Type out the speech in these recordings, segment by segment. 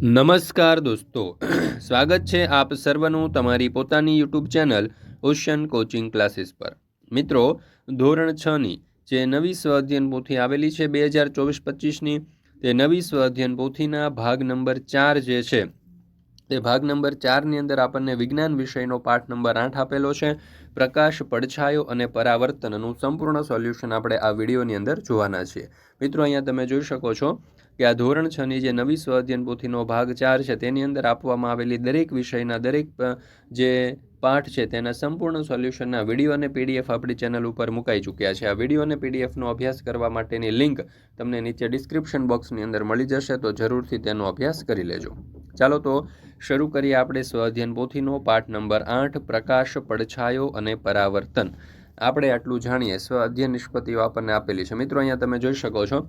નમસ્કાર દોસ્તો, સ્વાગત છે આપ સર્વનું તમારી પોતાની YouTube channel ocean coaching classes પર. મિત્રો, ધોરણ 6ની જે નવી સ્વ-અધ્યયન પોથી આવેલી છે 2024-25ની, તે નવી સ્વ-અધ્યયન પોથીના ભાગ નંબર 4 જે છે તે ભાગ નંબર 4ની અંદર આપણને વિજ્ઞાન વિષયનો પાઠ નંબર 8 આપેલો છે. પ્રકાશ, પડછાયો અને પરાવર્તનનું સંપૂર્ણ સોલ્યુશન આપણે આ વિડીયોની અંદર જોવાના છીએ. મિત્રો, અહીંયા તમે જોઈ શકો છો કે આ ધોરણ 6ની જે નવી સ્વ-અધ્યયન પોથીનો ભાગ 4 છે તેની અંદર આપવામાં આવેલી દરેક વિષયના દરેક જે પાઠ છે તેના સંપૂર્ણ સોલ્યુશનના વિડીયો અને પીડીએફ આપણી ચેનલ ઉપર મુકાઈ ચૂક્યા છે. આ વિડીયો અને પીડીએફનો અભ્યાસ કરવા માટેની લિંક તમને નીચે ડિસ્ક્રિપ્શન બોક્સની અંદર મળી જશે, તો જરૂરથી તેનો અભ્યાસ કરી લેજો. ચાલો તો શરૂ કરીએ આપણે સ્વ-અધ્યયન પોથીનો પાઠ નંબર 8, પ્રકાશ, પડછાયો અને પરાવર્તન. આપણે આટલું જાણીએ. સ્વ-અધ્યયન નિષ્પત્તિઓ આપણને આપેલી છે. મિત્રો, અહીંયા તમે જોઈ શકો છો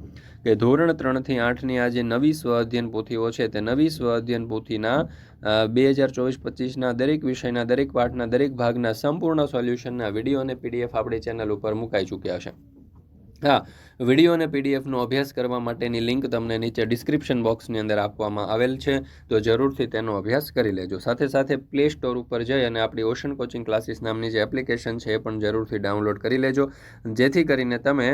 કે ધોરણ 3થી 8ની આ જે નવી સ્વ-અધ્યયન પોથીઓ છે તે નવી સ્વ-અધ્યયન પોથીના 2024-25ના દરેક વિષયના દરેક પાઠના દરેક ભાગના સંપૂર્ણ સોલ્યુશનના વિડીયો અને પીડીએફ આપણી ચેનલ ઉપર મુકાઈ ચૂક્યા છે. હા, વિડીયો અને પીડીએફનો અભ્યાસ કરવા માટેની લિંક તમને નીચે ડિસ્ક્રિપ્શન બોક્સની અંદર આપવામાં આવેલ છે, તો જરૂરથી તેનો અભ્યાસ કરી લેજો. સાથે સાથે પ્લે સ્ટોર ઉપર જઈ અને આપણી ઓશન કોચિંગ ક્લાસીસ નામની જે એપ્લિકેશન છે એ પણ જરૂરથી ડાઉનલોડ કરી લેજો, જેથી કરીને તમે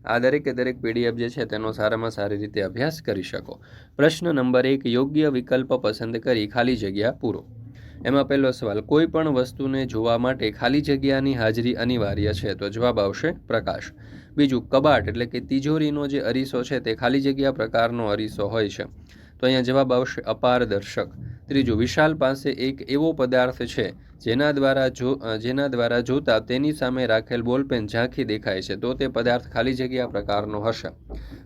આ દરેકે દરેક પીડીએફ જે છે તેનો સારામાં સારી રીતે અભ્યાસ કરી શકો. પ્રશ્ન નંબર 1, યોગ્ય વિકલ્પ પસંદ કરી ખાલી જગ્યા પૂરો. એમાં પહેલો સવાલ, કોઈ પણ વસ્તુને જોવા માટે ખાલી જગ્યાની હાજરી અનિવાર્ય છે, તો જવાબ આવશે પ્રકાશ. બીજું, કબાટ એટલે કે તિજોરીનો જે અરીસો છે તે ખાલી જગ્યા પ્રકારનો અરીસો હોય છે, તો અહીંયા જવાબ આવશે અપારદર્શક. ત્રીજું, વિશાલ પાસે એક એવો પદાર્થ છે જેના દ્વારા જોતા તેની સામે રાખેલ બોલપેન ઝાંખી દેખાય છે, તો તે પદાર્થ ખાલી જગ્યા પ્રકારનો હશે,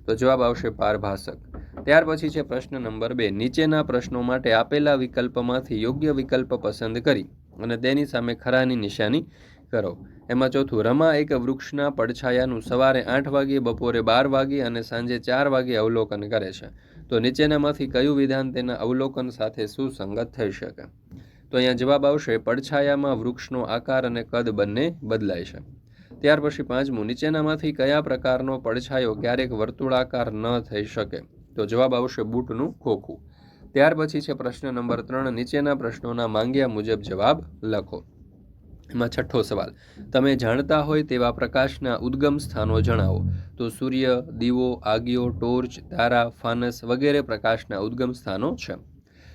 તો જવાબ આવશે પારભાસક. ત્યાર પછી છે પ્રશ્ન નંબર 2, નીચેના પ્રશ્નો માટે આપેલા વિકલ્પમાંથી યોગ્ય વિકલ્પ પસંદ કરી અને તેની સામે ખરાની નિશાની કરો. એમાં ચોથું, રમા એક વૃક્ષના પડછાયાનું સવારે 8 વાગ્યે, બપોરે 12 વાગ્યે અને સાંજે 4 વાગ્યે અવલોકન કરે છે, તો નીચેનામાંથી કયું વિધાન તેના અવલોકન સાથે સુસંગત થઈ શકે? તો અહીંયા જવાબ આવશે પડછાયામાં વૃક્ષનો આકાર અને કદ બંને બદલાય છે. ત્યાર પછી પાંચમું, નીચેનામાંથી કયા પ્રકારનો પડછાયો ક્યારેક વર્તુળાકાર ન થઈ શકે? તો જવાબ આવશે બૂટનું ખોખું. ત્યાર પછી છે પ્રશ્ન નંબર 3, નીચેના પ્રશ્નોના માંગ્યા મુજબ જવાબ લખો. એમાં છઠ્ઠો સવાલ, તમે જાણતા હોય તેવા પ્રકાશના ઉદ્ગમ સ્થાનો જણાવો. તો સૂર્ય, દીવો, આગિયો, ટોર્ચ, તારા, ફાનસ વગેરે પ્રકાશના ઉદ્ગમ સ્થાનો છે.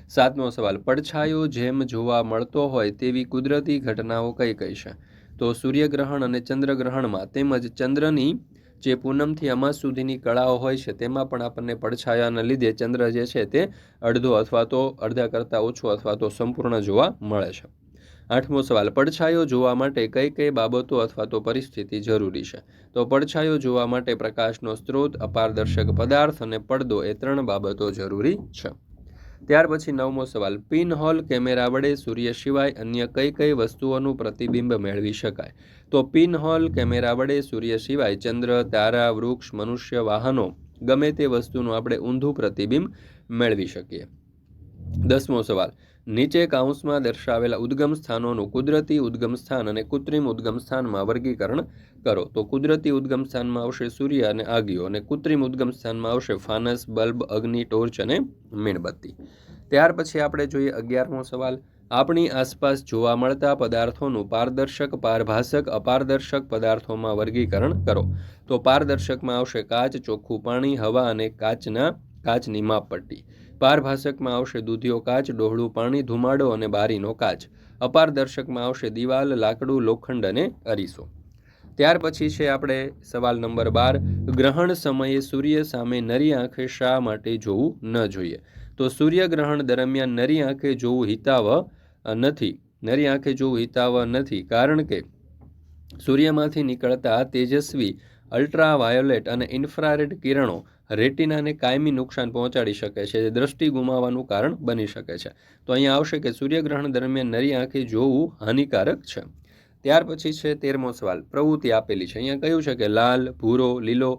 સાતમો સવાલ, પડછાયો જેમ જોવા મળતો હોય તેવી કુદરતી ઘટનાઓ કઈ કઈ છે? તો સૂર્યગ્રહણ અને ચંદ્રગ્રહણમાં તેમજ ચંદ્રની જે પૂનમથી અમાસ સુધીની કળાઓ હોય છે તેમાં પણ આપણને પડછાયાના લીધે ચંદ્ર જે છે તે અડધો અથવા તો અડધા કરતાં ઓછો અથવા તો સંપૂર્ણ જોવા મળે છે. આઠમો સવાલ, પડછાયો જોવા માટે કઈ કઈ બાબતો અથવા તો પરિસ્થિતિ જરૂરી છે? તો પડછાયો જોવા માટે પ્રકાશનો સ્ત્રોત, અપારદર્શક પદાર્થ અને પડદો એ 3 બાબતો જરૂરી છે. ત્યાર પછી 9મો સવાલ, પિનહોલ કેમેરા વડે સૂર્ય સિવાય અન્ય કઈ કઈ વસ્તુઓનું પ્રતિબિંબ મેળવી શકાય? તો પિનહોલ કેમેરા વડે સૂર્ય સિવાય ચંદ્ર, તારા, વૃક્ષ, મનુષ્ય, વાહનો ગમે તે વસ્તુનું આપણે ઊંધું પ્રતિબિંબ મેળવી શકીએ. 10મો સવાલ, નીચે કાઉન્સમાં દર્શાવેલા ઉદ્ગમ સ્થાનોનું કુદરતી ઉદ્ગમ સ્થાન અને કૃત્રિમ ઉદ્ગમ સ્થાનમાં વર્ગીકરણ કરો. તો કુદરતી ઉદ્ગમ સ્થાનમાં આવશે સૂર્ય અને આગિયો, અને કૃત્રિમ ઉદ્ગમ સ્થાનમાં આવશે ફાનસ, બલ્બ, અગ્નિ, ટોર્ચ અને મીણબત્તી. ત્યાર પછી આપણે જોઈએ 11મો સવાલ, આપણી આસપાસ જોવા મળતા પદાર્થોનું પારદર્શક, પારભાસક, અપારદર્શક પદાર્થોમાં વર્ગીકરણ કરો. તો પારદર્શકમાં આવશે કાચ, ચોખ્ખું પાણી, હવા અને કાચની માપપટ્ટી. પારભાસકમાં આવશે દૂધિયો કાચ, ડહોળું પાણી, ધુમાડો અને બારીનો કાચ. અપારદર્શકમાં આવશે દિવાલ, લાકડું, લોખંડ અને અરીસો. ત્યાર પછી છે આપણે સવાલ નંબર 12, ગ્રહણ સમયે સૂર્ય સામે નરી આંખે શા માટે જોવું ન જોઈએ? તો સૂર્યગ્રહણ દરમિયાન નરી આંખે જોવું હિતાવહ નથી, કારણ કે સૂર્યમાંથી નીકળતા તેજસ્વી અલ્ટ્રાવાયોલેટ અને ઇન્ફ્રારેડ કિરણો રેટિનાને કાયમી નુકસાન પહોંચાડી શકે છે, જે દ્રષ્ટિ ગુમાવવાનું કારણ બની શકે છે. તો અહીંયા આવશે કે સૂર્યગ્રહણ દરમિયાન નરી આંખે જોવું હાનિકારક છે. ત્યાર પછી છે 13મો સવાલ, પ્રવૃત્તિ આપેલી છે. અહીંયા કહ્યું છે કે લાલ, ભૂરો, લીલો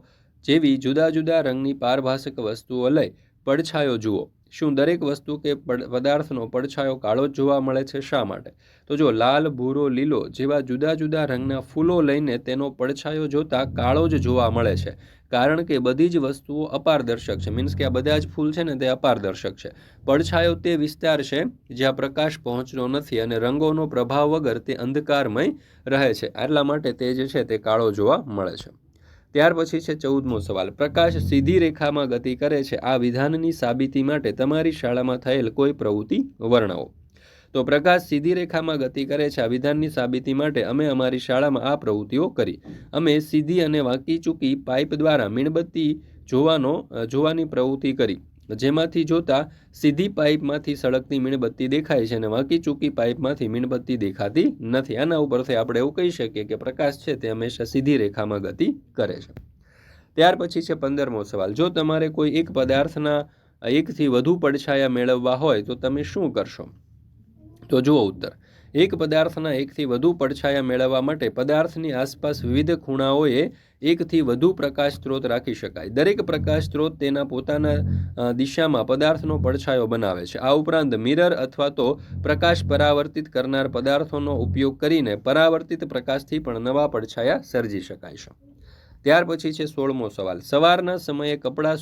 જેવી જુદા જુદા રંગની પારભાસક વસ્તુઓ લઈ પડછાયો જુઓ. શું દરેક વસ્તુ કે પદાર્થનો પડછાયો કાળો જ જોવા મળે છે? શા માટે? તો જો લાલ, ભૂરો, લીલો જેવા જુદા જુદા રંગના ફૂલો લઈને તેનો પડછાયો જોતા કાળો જ જોવા મળે છે, કારણ કે બધી જ વસ્તુઓ અપારદર્શક છે. મીન્સ કે આ બધા જ ફૂલ છે ને તે અપારદર્શક છે. પડછાયો તે વિસ્તાર છે જ્યાં પ્રકાશ પહોંચતો નથી અને રંગોનો પ્રભાવ વગર તે અંધકારમય રહે છે. એટલા માટે તે જે છે તે કાળો જોવા મળે છે. ત્યાર પછી છે 14મો સવાલ. પ્રકાશ સીધી રેખામાં ગતિ કરે છે. આ વિધાનની સાબિતી માટે તમારી શાળામાં થયેલ કોઈ પ્રવૃત્તિ વર્ણવો. તો પ્રકાશ સીધી રેખામાં ગતિ કરે છે આ વિધાનની સાબિતી માટે અમે અમારી શાળામાં આ પ્રવૃત્તિઓ કરી. અમે સીધી અને વાંકી ચૂકી પાઇપ દ્વારા મીણબત્તી જોવાની પ્રવૃત્તિ કરી, જેમાંથી જોતા સીધી પાઇપમાંથી સળગતી મીણબત્તી દેખાય છે અને વાંકી ચૂકી પાઇપમાંથી મીણબત્તી દેખાતી નથી. આના ઉપરથી આપણે એવું કહી શકીએ કે પ્રકાશ છે તે હંમેશા સીધી રેખામાં ગતિ કરે છે. ત્યાર પછી છે 15મો સવાલ. જો તમારે કોઈ એક પદાર્થના એકથી વધુ પડછાયા મેળવવા હોય તો તમે શું કરશો? તો જુઓ ઉત્તર. એક પદાર્થના એકથી વધુ પડછાયા મેળવવા માટે પદાર્થની આસપાસ વિવિધ ખૂણાઓએ એકથી વધુ પ્રકાશ સ્ત્રોત રાખી શકાય. દરેક પ્રકાશ સ્ત્રોત તેના પોતાના દિશામાં પદાર્થનો પડછાયો બનાવે છે. આ ઉપરાંત મિરર અથવા તો પ્રકાશ પરાવર્તિત કરનાર પદાર્થોનો ઉપયોગ કરીને પરાવર્તિત પ્રકાશથી પણ નવા પડછાયા સર્જી શકાય છે. ત્યાર પછી છે 16મો સવાલ. સવારના સમયે કપડાં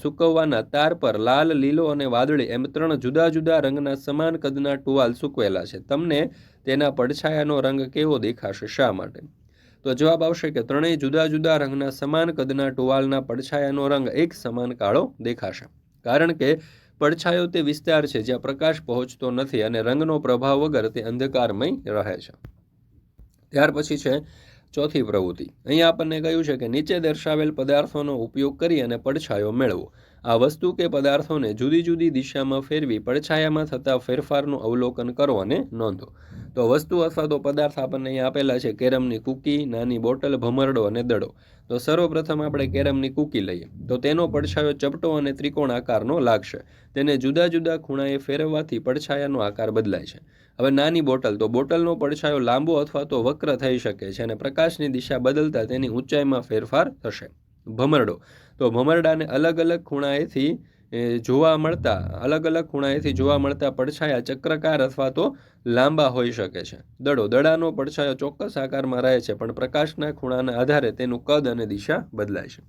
સૂકવવાના તાર પર લાલ, લીલો અને વાદળી એમ 3 જુદા જુદા રંગના સમાન કદના ટુવાલ સૂકવેલા છે. તમને તેના પડછાયાનો રંગ કેવો દેખાશે? શા માટે? તો જવાબ આવશે કે ત્રણેય જુદા જુદા રંગના સમાન કદના ટુવાલના પડછાયાનો રંગ એક સમાન કાળો દેખાશે, કારણ કે પડછાયો તે વિસ્તાર છે જ્યાં પ્રકાશ પહોંચતો નથી અને રંગનો પ્રભાવ વગર તે અંધકારમય રહે છે. ત્યાર પછી છે ચોથી પ્રવૃત્તિ. અહીંયા આપણને કહ્યું છે કે નીચે દર્શાવેલ પદાર્થોનો ઉપયોગ કરી અને પડછાયો મેળવો. આ વસ્તુ કે પદાર્થોને જુદી જુદી દિશામાં ફેરવી પડછાયામાં થતા ફેરફારનું અવલોકન કરો અને નોંધો. તો વસ્તુ અથવા તો પદાર્થ આપણને અહીંયા આપેલા છે કેરમની કૂકી, નાની બોટલ, ભમરડો અને દડો. તો સર્વપ્રથમ આપણે કેરમની કૂકી લઈએ તો તેનો પડછાયો ચપટો અને ત્રિકોણ આકારનો લાગશે. તેને જુદા જુદા ખૂણાએ ફેરવવાથી પડછાયાનો આકાર બદલાય છે. હવે નાની બોટલ, તો બોટલનો પડછાયો લાંબો અથવા તો વક્ર થઈ શકે છે અને પ્રકાશની દિશા બદલતા તેની ઊંચાઈમાં ફેરફાર થશે. ભમરડો, તો ભમરડાને અલગ અલગ ખૂણાએથી જોવા મળતા પડછાયા ચક્રકાર અથવા તો લાંબા હોઈ શકે છે. દડો, દડાનો પડછાયો ચોક્કસ આકારમાં રહે છે પણ પ્રકાશના ખૂણાના આધારે તેનું કદ અને દિશા બદલાય છે.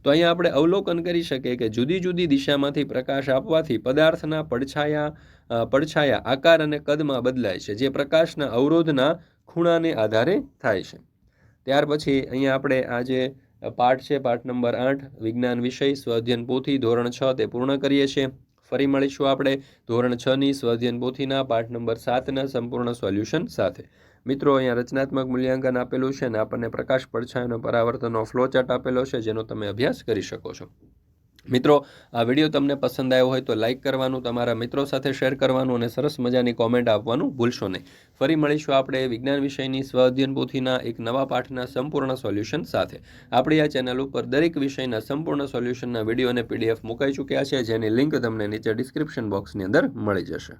તો અહીંયા આપણે અવલોકન કરી શકીએ કે જુદી જુદી દિશામાંથી પ્રકાશ આપવાથી પદાર્થના પડછાયા આકાર અને કદમાં બદલાય છે, જે પ્રકાશના અવરોધના ખૂણાને આધારે થાય છે. ત્યાર પછી અહીંયા આપણે આ જે પાઠ છે, પાઠ નંબર 8 વિજ્ઞાન વિષય સ્વઅધ્યયન પોથી ધોરણ 6 તે પૂર્ણ કરીએ છીએ. ફરી મળીશું આપણે ધોરણ 6ની સ્વઅધ્યયન પોથીના પાઠ નંબર 7ના સંપૂર્ણ સોલ્યુશન સાથે. મિત્રો, અહીંયા રચનાત્મક મૂલ્યાંકન આપેલું છે અને આપણને પ્રકાશ પડછાયાનો પરાવર્તનનો ફ્લો ચાર્ટ આપેલો છે, જેનો તમે અભ્યાસ કરી શકો છો. મિત્રો, આ વિડીયો તમને પસંદ આવ્યો હોય તો લાઇક કરવાનું, તમારા મિત્રો સાથે શેર કરવાનું અને સરસ મજાની કોમેન્ટ આપવાનું ભૂલશો નહીં. ફરી મળીશું આપણે વિજ્ઞાન વિષયની સ્વઅધ્યયન પોથીના એક નવા પાઠના સંપૂર્ણ સોલ્યુશન સાથે. આપણી આ ચેનલ ઉપર દરેક વિષયના સંપૂર્ણ સોલ્યુશનના વિડીયો અને PDF મુકાઈ ચૂક્યા છે, જેની લિંક તમને નીચે ડિસ્ક્રિપ્શન બોક્સની અંદર મળી જશે.